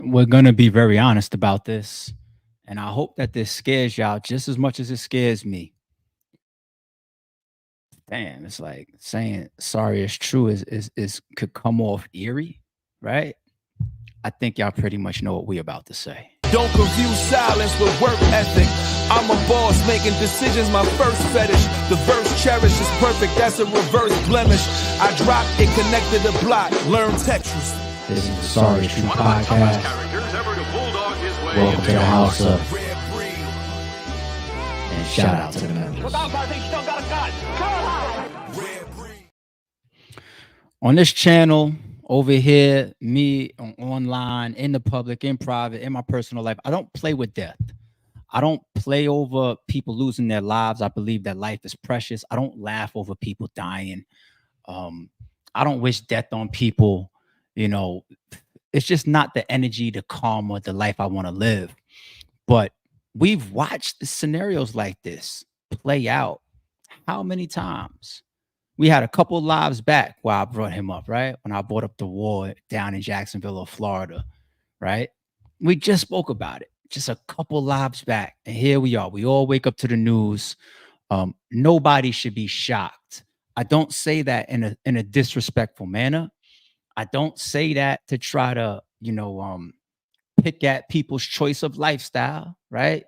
We're gonna be very honest about this, and I hope that this scares y'all just as much as it scares me. Damn, it's like saying sorry is true is could come off eerie, right? I think y'all pretty much know what we about to say. Don't confuse silence with work ethic. I'm a boss making decisions, my first fetish. The verse cherished is perfect, that's a reverse blemish. I dropped it, connected the block, learn Tetris. This is the Sorry is True podcast. Welcome to the house of and shout out to the members. On this channel, over here, me online, in the public, in private, in my personal life, I don't play with death. I don't play over people losing their lives. I believe that life is precious. I don't laugh over people dying. I don't wish death on people. You know, it's just not the energy, the karma, the life I want to live. But we've watched scenarios like this play out how many times? We had a couple lives back while I brought him up, right? When I brought up the war down in Jacksonville or Florida, right? We just spoke about it just a couple lives back. And here we are. We all wake up to the news. Nobody should be shocked. I don't say that in a disrespectful manner. I don't say that to try to, pick at people's choice of lifestyle, right?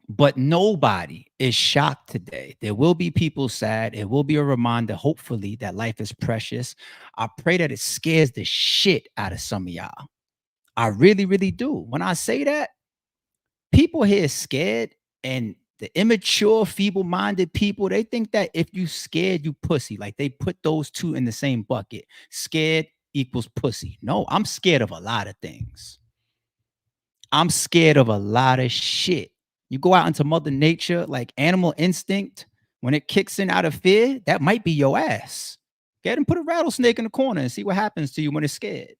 But nobody is shocked today. There will be people sad. It will be a reminder, hopefully, that life is precious. I pray that it scares the shit out of some of y'all. I really, really do. When I say that, people here scared, and the immature, feeble-minded people, they think that if you scared, you pussy. Like they put those two in the same bucket. Scared equals pussy. No, I'm scared of a lot of things. I'm scared of a lot of shit. You go out into Mother Nature, like animal instinct, when it kicks in out of fear, that might be your ass. Get and put a rattlesnake in the corner and see what happens to you when it's scared.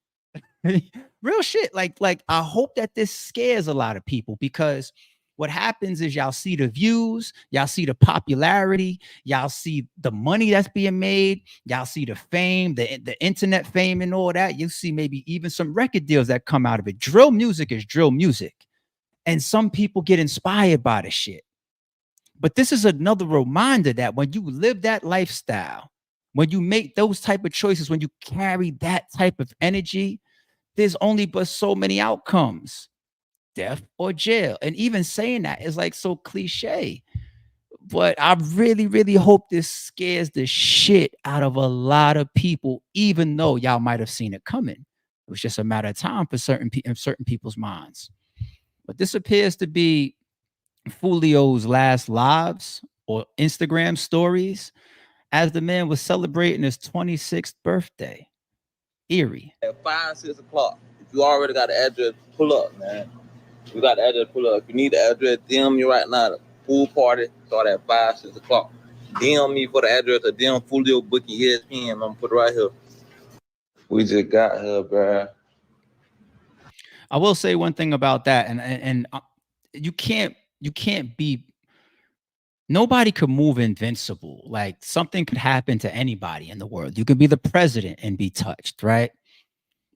Real shit. Like I hope that this scares a lot of people, because what happens is y'all see the views, y'all see the popularity, y'all see the money that's being made, y'all see the fame, the internet fame and all that. You see maybe even some record deals that come out of it. Drill music is drill music. And some people get inspired by the shit. But this is another reminder that when you live that lifestyle, when you make those type of choices, when you carry that type of energy, there's only but so many outcomes, death or jail. And even saying that is like so cliche. But I really, really hope this scares the shit out of a lot of people, even though y'all might have seen it coming. It was just a matter of time for certain people's minds. But this appears to be Foolio's last lives or Instagram stories as the man was celebrating his 26th birthday. Eerie. At 5, 6 o'clock. If you already got the address, pull up, man. You got the address, pull up. If you need the address, DM me right now. The pool party start at 5, 6 o'clock. DM me for the address or DM Foolio booking ESPN. I'm gonna put it right here. We just got her, bro. I will say one thing about that, and you can't be. Nobody could move invincible. Like something could happen to anybody in the world. You could be the president and be touched, right?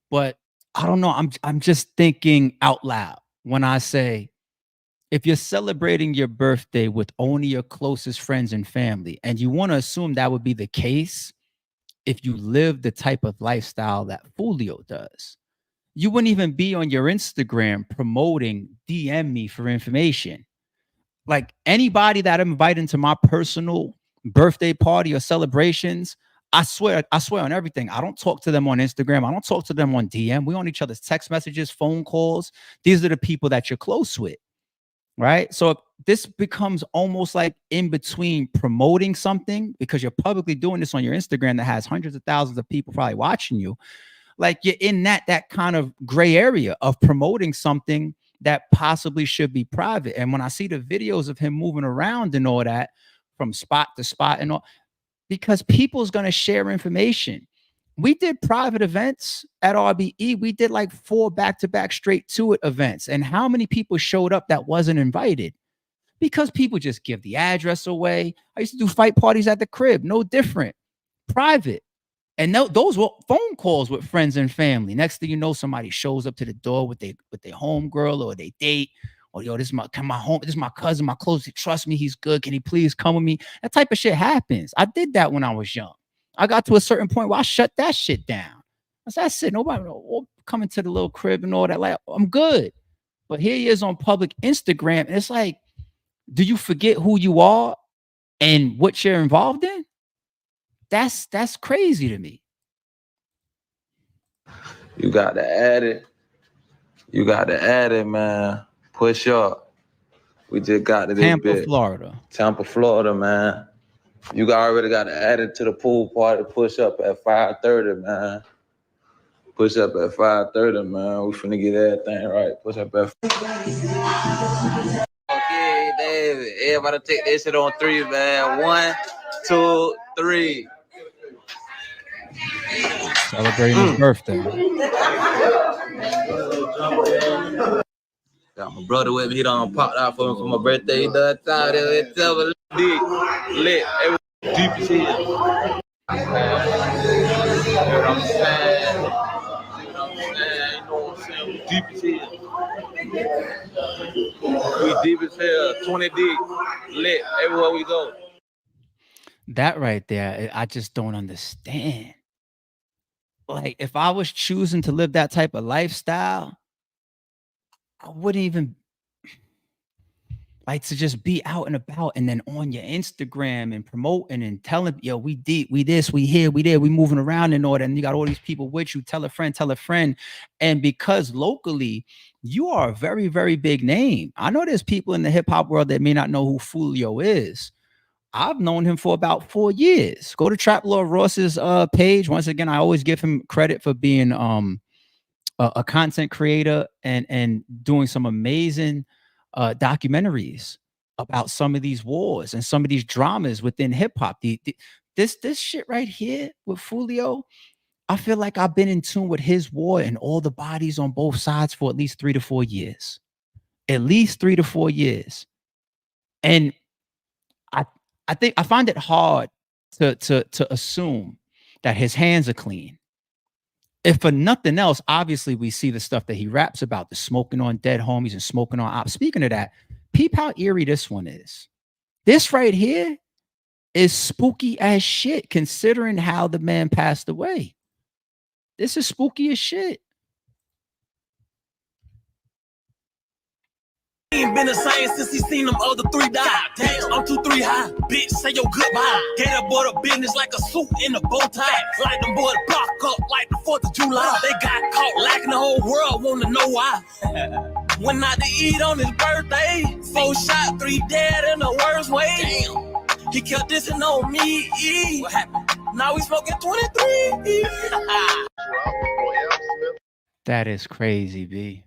But I don't know. I'm just thinking out loud when I say, if you're celebrating your birthday with only your closest friends and family, and you want to assume that would be the case if you live the type of lifestyle that Foolio does, you wouldn't even be on your Instagram promoting DM me for information. Like anybody that I'm inviting to my personal birthday party or celebrations, I swear on everything. I don't talk to them on Instagram. I don't talk to them on DM. We on each other's text messages, phone calls. These are the people that you're close with, right? So this becomes almost like in between promoting something, because you're publicly doing this on your Instagram that has hundreds of thousands of people probably watching you. Like you're in that kind of gray area of promoting something that possibly should be private. And when I see the videos of him moving around and all that from spot to spot and all, because people's going to share information. We did private events at RBE. We did like 4 back-to-back straight to it events. And how many people showed up that wasn't invited? Because people just give the address away. I used to do fight parties at the crib. No different. Private. And those were phone calls with friends and family. Next thing you know, somebody shows up to the door with their homegirl or they date. Or yo, this is my home. This is my cousin, my closest. Trust me, he's good. Can he please come with me? That type of shit happens. I did that when I was young. I got to a certain point where I shut that shit down. I said, that's it. Nobody coming to the little crib and all that. Like, I'm good. But here he is on public Instagram. And it's like, do you forget who you are and what you're involved in? That's crazy to me. You got to add it. You got to add it, man. Push up. We just got to this Tampa, Florida. Tampa, Florida, man. You already got to add it to the pool party. Push up at 5:30, man. Push up at 5:30, man. We finna get everything right. Push up at. Okay, David. Everybody take that shit on 3, man. 1, 2, 3. Celebrating his birthday. Got my brother with me. He done popped out for me for my birthday. He done time. Lit. Deep as hell. You know what I'm saying? You know what I'm saying? We deep as hell. We deep as hell. 20 deep. Lit everywhere we go. That right there, I just don't understand. Like, if I was choosing to live that type of lifestyle, I wouldn't even like to just be out and about and then on your Instagram and promoting and telling, yo, we deep, we this, we here, we there, we moving around and all that. And you got all these people with you, tell a friend. And because locally, you are a very, very big name. I know there's people in the hip hop world that may not know who Foolio is. I've known him for about 4 years. Go to Trap Lord Ross's page. Once again, I always give him credit for being a content creator and doing some amazing documentaries about some of these wars and some of these dramas within hip hop. This shit right here with Foolio, I feel like I've been in tune with his war and all the bodies on both sides for at least 3 to 4 years. At least 3 to 4 years. And I think I find it hard to assume that his hands are clean. If for nothing else, obviously we see the stuff that he raps about, the smoking on dead homies and smoking on ops. Speaking of that, peep how eerie this one is. This right here is spooky as shit, considering how the man passed away. This is spooky as shit. Ain't been the same since he seen them other 3 die. Damn, I'm 2-3 high. Bitch, say your goodbye. Gave that boy the business like a suit in a bow tie. Like them boys block up like the 4th of July. They got caught lacking, the whole world wanna know why. Went out to eat on his birthday. 4 shot, 3 dead in the worst way. Damn. He kept dissing on me. What happened? Now we smoking 23. That is crazy, B.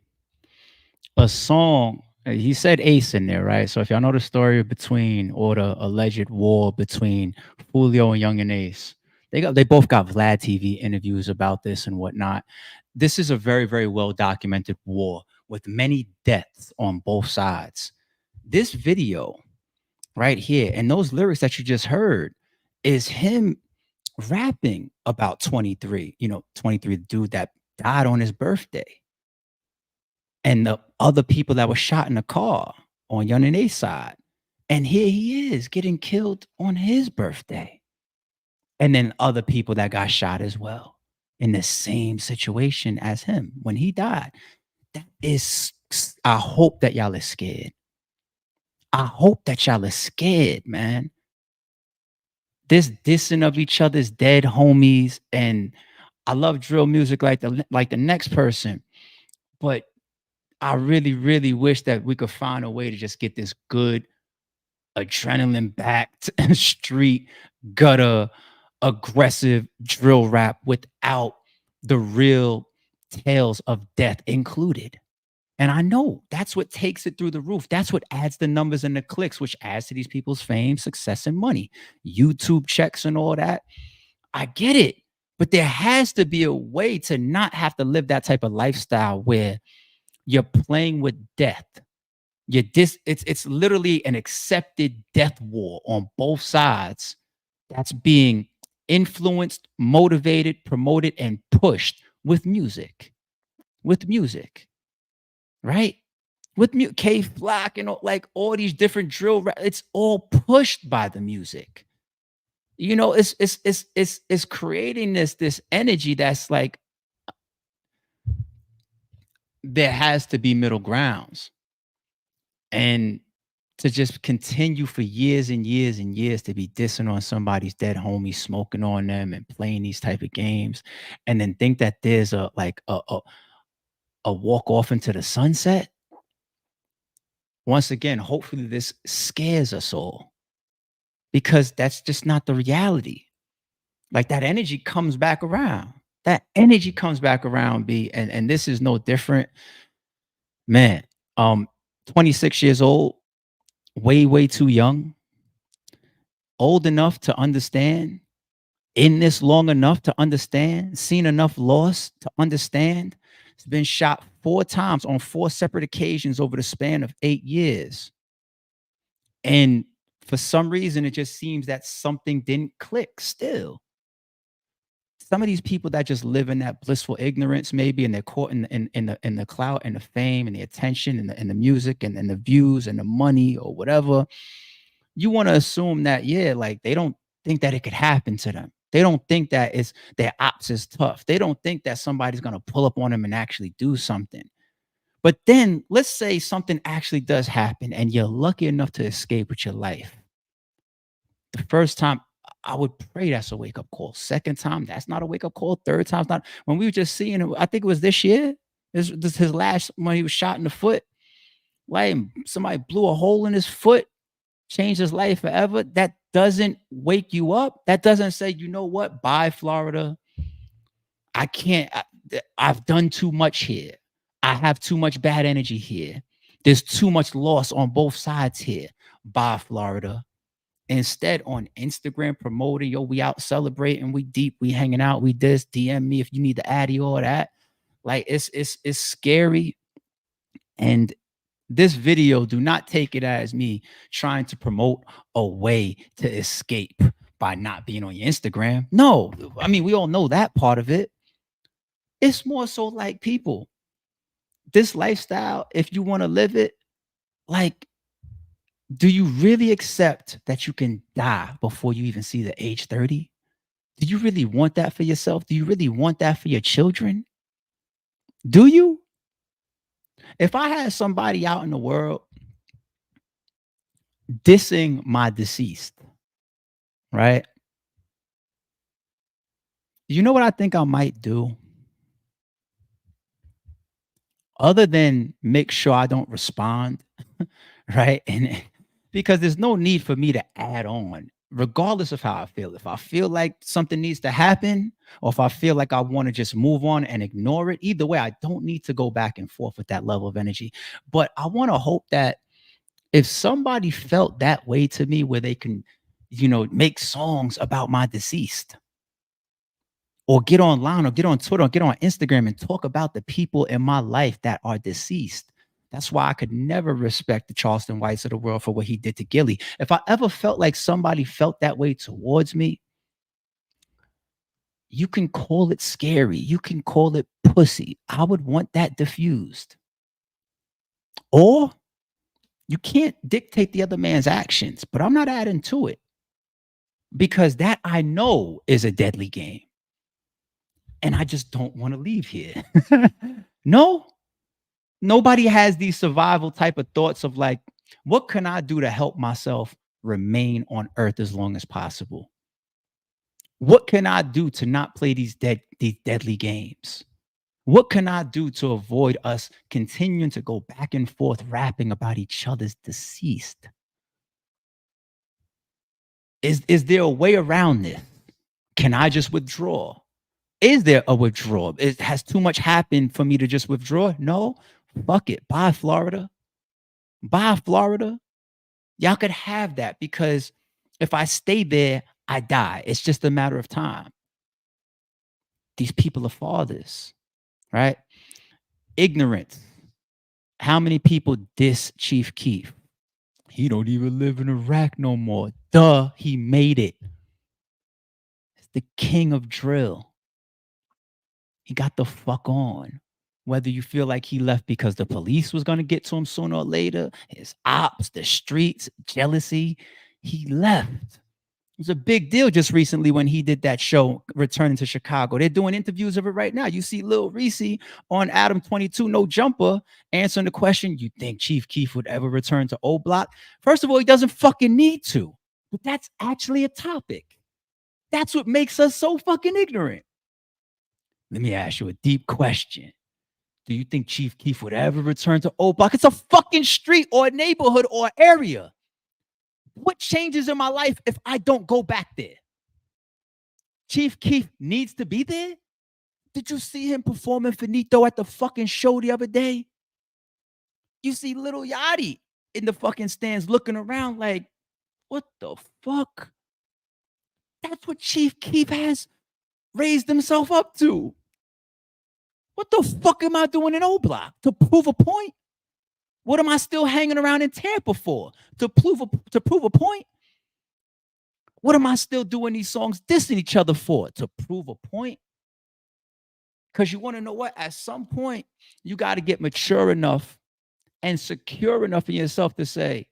A song. He said Ace in there, right? So if y'all know the story between or the alleged war between Foolio and Young and Ace, they both got Vlad TV interviews about this and whatnot. This is a very, very well documented war with many deaths on both sides. This video right here and those lyrics that you just heard is him rapping about 23, 23, the dude that died on his birthday. And the other people that were shot in the car on Young and Ace side. And here he is getting killed on his birthday. And then other people that got shot as well in the same situation as him when he died. That is, I hope that y'all are scared. I hope that y'all are scared, man. This dissing of each other's dead homies. And I love drill music like the next person. But I really, really wish that we could find a way to just get this good adrenaline-backed street gutter aggressive drill rap without the real tales of death included. And I know that's what takes it through the roof. That's what adds the numbers and the clicks, which adds to these people's fame, success, and money. YouTube checks and all that. I get it. But there has to be a way to not have to live that type of lifestyle where you're playing with death. It's literally an accepted death war on both sides that's being influenced, motivated, promoted, and pushed with music. With music, right? With K Flock and like all these different it's all pushed by the music. You know, it's creating this energy that's like there has to be middle grounds. And to just continue for years and years and years to be dissing on somebody's dead homie, smoking on them and playing these type of games, and then think that there's a walk off into the sunset. Once again, hopefully this scares us all because that's just not the reality. Like that energy comes back around. That energy comes back around, B. And this is no different. Man, 26 years old, way too young, old enough to understand, in this long enough to understand, seen enough loss to understand. It's been shot 4 times on 4 separate occasions over the span of 8 years. And for some reason, it just seems that something didn't click still. Some of these people that just live in that blissful ignorance, maybe, and they're caught in the clout and the fame and the attention and the music and the views and the money or whatever. You want to assume that, yeah, like they don't think that it could happen to them. They don't think that it's their ops is tough. They don't think that somebody's gonna pull up on them and actually do something. But then let's say something actually does happen and you're lucky enough to escape with your life. The first time, I would pray that's a wake up call. Second time, that's not a wake up call. Third time's not. When we were just seeing him, I think it was this year. This his last when he was shot in the foot. Like somebody blew a hole in his foot, changed his life forever. That doesn't wake you up. That doesn't say, you know what? Bye, Florida. I can't. I've done too much here. I have too much bad energy here. There's too much loss on both sides here. Bye, Florida. Instead, on Instagram, promoting, yo, we out celebrating, we deep, we hanging out, we this, DM me if you need to add you all that. Like it's scary. And this video, do not take it as me trying to promote a way to escape by not being on your Instagram. No, I mean, we all know that part of it. It's more so like, people, this lifestyle, if you want to live it, like, do you really accept that you can die before you even see the age 30? Do you really want that for yourself? Do you really want that for your children? Do you? If I had somebody out in the world dissing my deceased, right? You know what I think I might do? Other than make sure I don't respond, right? And because there's no need for me to add on, regardless of how I feel. If I feel like something needs to happen, or if I feel like I want to just move on and ignore it, either way, I don't need to go back and forth with that level of energy. But I want to hope that if somebody felt that way to me, where they can, make songs about my deceased, or get online or get on Twitter or get on Instagram and talk about the people in my life that are deceased. That's why I could never respect the Charleston Whites of the world for what he did to Gilly. If I ever felt like somebody felt that way towards me, you can call it scary. You can call it pussy. I would want that diffused. Or you can't dictate the other man's actions, but I'm not adding to it, because that I know is a deadly game. And I just don't want to leave here. No, nobody has these survival type of thoughts of like, what can I do to help myself remain on earth as long as possible? What can I do to not play these deadly games? What can I do to avoid us continuing to go back and forth rapping about each other's deceased? Is there a way around this? Can I just withdraw? Is there a withdrawal? It has too much happened for me to just withdraw? No, fuck it. Bye, Florida. Bye, Florida. Y'all could have that, because if I stay there, I die. It's just a matter of time. These people are fathers, right? Ignorance. How many people diss Chief Keef? He don't even live in Iraq no more. Duh, he made it. the king of drill. He got the fuck on. Whether you feel like he left because the police was going to get to him sooner or later, his ops, the streets, jealousy, he left. It was a big deal just recently when he did that show, returning to Chicago. They're doing interviews of it right now. You see Lil Reese on Adam 22 No Jumper answering the question, you think Chief Keef would ever return to O Block? First of all, he doesn't fucking need to. But that's actually a topic. That's what makes us so fucking ignorant. Let me ask you a deep question. Do you think Chief Keef would ever return to O Block? It's a fucking street or a neighborhood or area. What changes in my life if I don't go back there? Chief Keef needs to be there? Did you see him performing Finito at the fucking show the other day? You see Little Yachty in the fucking stands looking around like, what the fuck? That's what Chief Keef has raised himself up to. What the fuck am I doing in O Block? To prove a point? What am I still hanging around in Tampa for? To prove a point? What am I still doing these songs dissing each other for? To prove a point? Because you want to know what? At some point, you got to get mature enough and secure enough in yourself to say,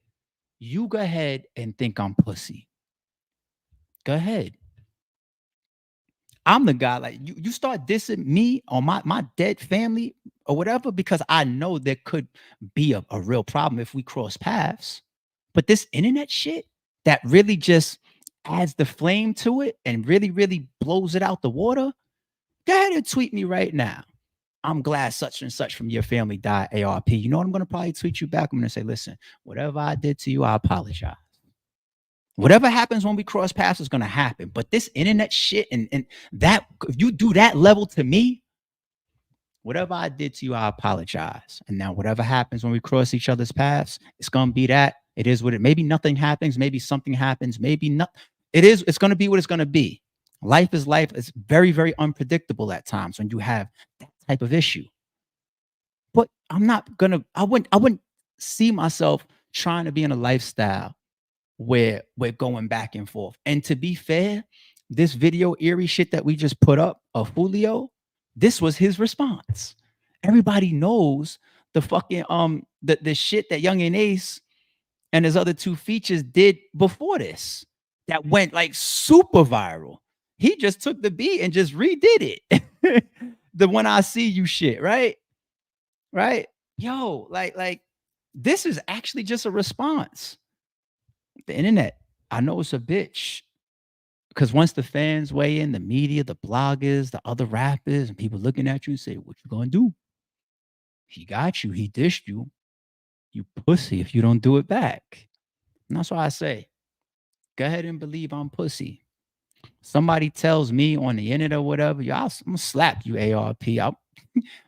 you go ahead and think I'm pussy. Go ahead. I'm the guy, like you start dissing me on my dead family or whatever, because I know there could be a real problem if we cross paths. But this internet shit that really just adds the flame to it and really, really blows it out the water, go ahead and tweet me right now. I'm glad such and such from your family died, ARP. You know what I'm going to probably tweet you back? I'm going to say, listen, whatever I did to you, I apologize. Whatever happens when we cross paths is going to happen. But this internet shit and that, if you do that level to me, whatever I did to you, I apologize. And now whatever happens when we cross each other's paths, it's going to be that. It is what it, maybe nothing happens. Maybe something happens. Maybe not. It's going to be what it's going to be. Life is life. It's very, very unpredictable at times when you have that type of issue. But I wouldn't see myself trying to be in a lifestyle where we're going back and forth. And to be fair, this video eerie shit that we just put up of Foolio, this was his response. Everybody knows the fucking the shit that Young and Ace and his other two features did before this that went like super viral. He just took the beat and just redid it. The When I See You shit, right? Right? Yo, like this is actually just a response. The internet, I know it's a bitch. Because once the fans weigh in, the media, the bloggers, the other rappers, and people looking at you say, what you gonna do? He got you, he dished you. You pussy if you don't do it back. And that's why I say, go ahead and believe I'm pussy. Somebody tells me on the internet or whatever, I'm gonna slap you, ARP. I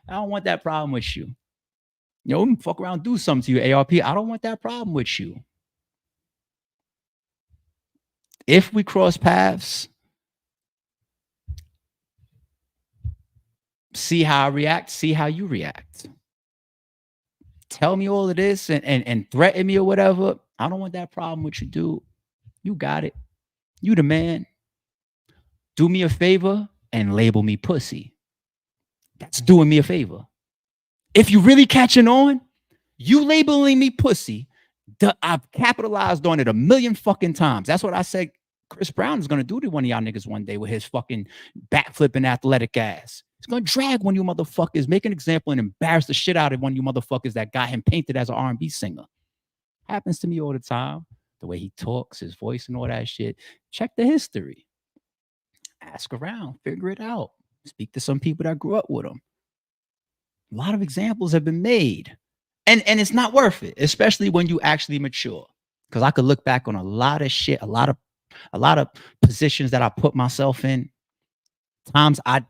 don't want that problem with you. You know, fuck around, do something to you, ARP. I don't want that problem with you. If we cross paths, see how I react, see how you react. Tell me all of this and threaten me or whatever. I don't want that problem with you, dude. You got it. You the man. Do me a favor and label me pussy. That's doing me a favor. If you really catching on, you labeling me pussy, I've capitalized on it a million fucking times. That's what I said Chris Brown is going to do to one of y'all niggas one day with his fucking backflipping athletic ass. He's going to drag one of you motherfuckers, make an example and embarrass the shit out of one of you motherfuckers that got him painted as an R&B singer. Happens to me all the time. The way he talks, his voice and all that shit. Check the history. Ask around, figure it out. Speak to some people that grew up with him. A lot of examples have been made. And it's not worth it, especially when you actually mature. Because I could look back on a lot of shit, a lot of positions that I put myself in. Times that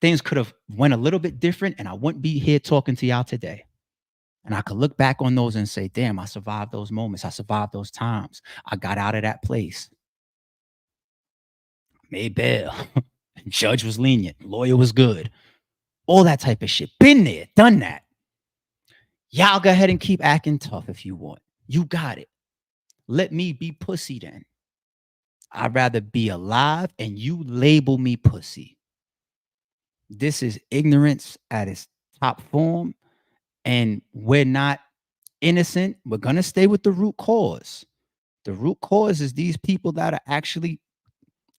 things could have went a little bit different, and I wouldn't be here talking to y'all today. And I could look back on those and say, damn, I survived those moments. I survived those times. I got out of that place. Made bail. Judge was lenient. Lawyer was good. All that type of shit. Been there, done that. Y'all go ahead and keep acting tough if you want. You got it. Let me be pussy then. I'd rather be alive and you label me pussy. This is ignorance at its top form, and we're not innocent. We're gonna stay with the root cause. The root cause is these people that are actually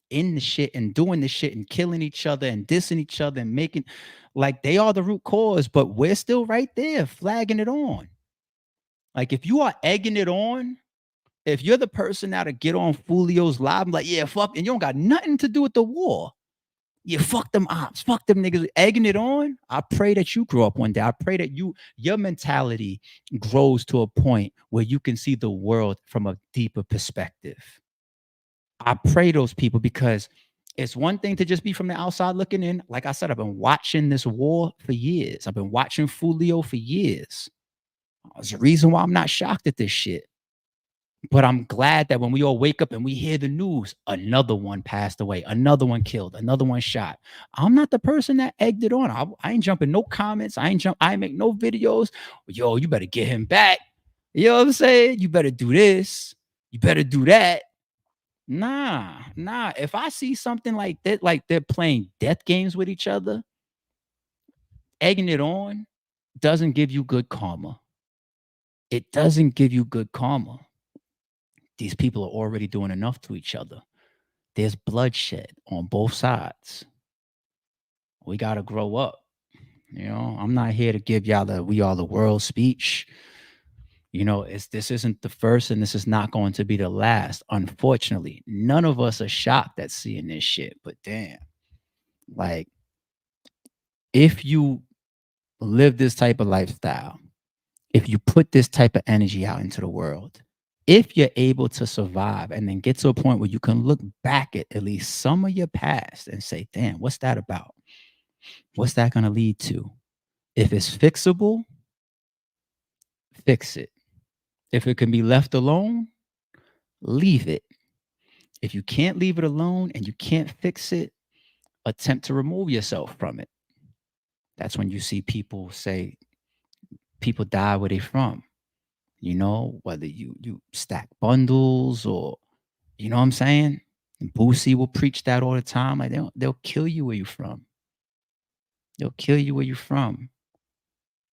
in the shit and doing the shit and killing each other and dissing each other and making like they are the root cause, but we're still right there flagging it on. Like if you are egging it on, if you're the person that'll get on Foolio's live, I'm like, yeah, fuck, and you don't got nothing to do with the war. Yeah, fuck them ops, fuck them niggas, egging it on. I pray that you grow up one day. I pray that your mentality grows to a point where you can see the world from a deeper perspective. I pray those people, because it's one thing to just be from the outside looking in. Like I said, I've been watching this war for years. I've been watching Foolio for years. There's a reason why I'm not shocked at this shit. But I'm glad that when we all wake up and we hear the news, another one passed away, another one killed, another one shot. I'm not the person that egged it on. I ain't jumping no comments. I ain't make no videos. Yo, you better get him back. You know what I'm saying? You better do this. You better do that. Nah. If I see something like that, like they're playing death games with each other, egging it on doesn't give you good karma. It doesn't give you good karma. These people are already doing enough to each other. There's bloodshed on both sides. We got to grow up. You know, I'm not here to give y'all the we are the world speech. You know, this isn't the first and this is not going to be the last. Unfortunately, none of us are shocked at seeing this shit. But damn, like, if you live this type of lifestyle, if you put this type of energy out into the world, if you're able to survive and then get to a point where you can look back at least some of your past and say, damn, what's that about? What's that going to lead to? If it's fixable, fix it. If it can be left alone, leave it. If you can't leave it alone and you can't fix it, attempt to remove yourself from it. That's when you see people say, people die where they from. You know, whether you stack bundles or, you know what I'm saying? Boosie will preach that all the time. Like they'll kill you where you from. They'll kill you where you from.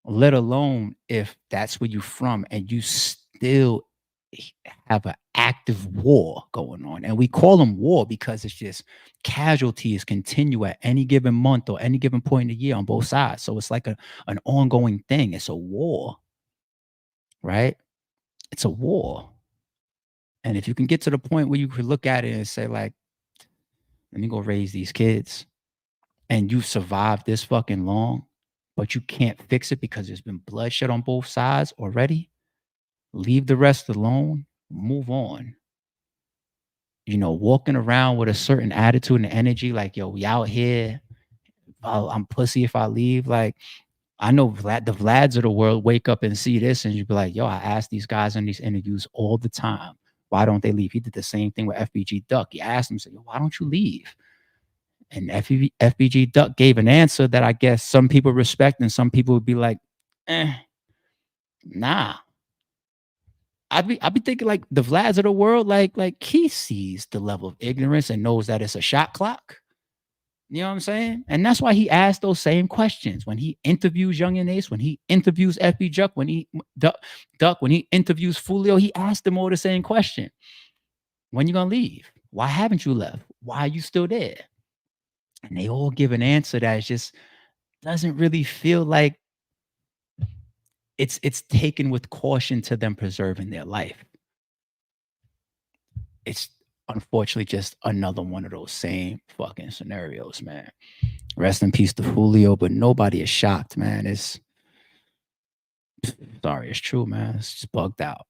Let alone if that's where you from and you still have an active war going on. And we call them war because it's just casualties continue at any given month or any given point in the year on both sides. So it's like an ongoing thing. It's a war, right? It's a war. And if you can get to the point where you could look at it and say, like, let me go raise these kids, and you survived this fucking long, but you can't fix it because there's been bloodshed on both sides already, leave the rest alone, move on. You know, walking around with a certain attitude and energy, like, yo, we out here, I'm pussy if I leave. Like, I know the Vlads of the world wake up and see this and you'd be like, yo, I ask these guys in these interviews all the time, why don't they leave? He did the same thing with FBG Duck. He asked him, said, yo, why don't you leave? And FBG Duck gave an answer that I guess some people respect and some people would be like, nah. I'd be thinking like the Vlads of the world, like he sees the level of ignorance and knows that it's a shot clock. You know what I'm saying? And that's why he asked those same questions when he interviews Young and Ace, when he interviews FB Duck, when he Duck, when he interviews Foolio, he asked them all the same question. When you gonna leave? Why haven't you left? Why are you still there? And they all give an answer that just doesn't really feel like it's taken with caution to them preserving their life. It's unfortunately just another one of those same fucking scenarios, man. Rest in peace to Foolio, but nobody is shocked, man. It's sorry, it's true, man. It's just bugged out.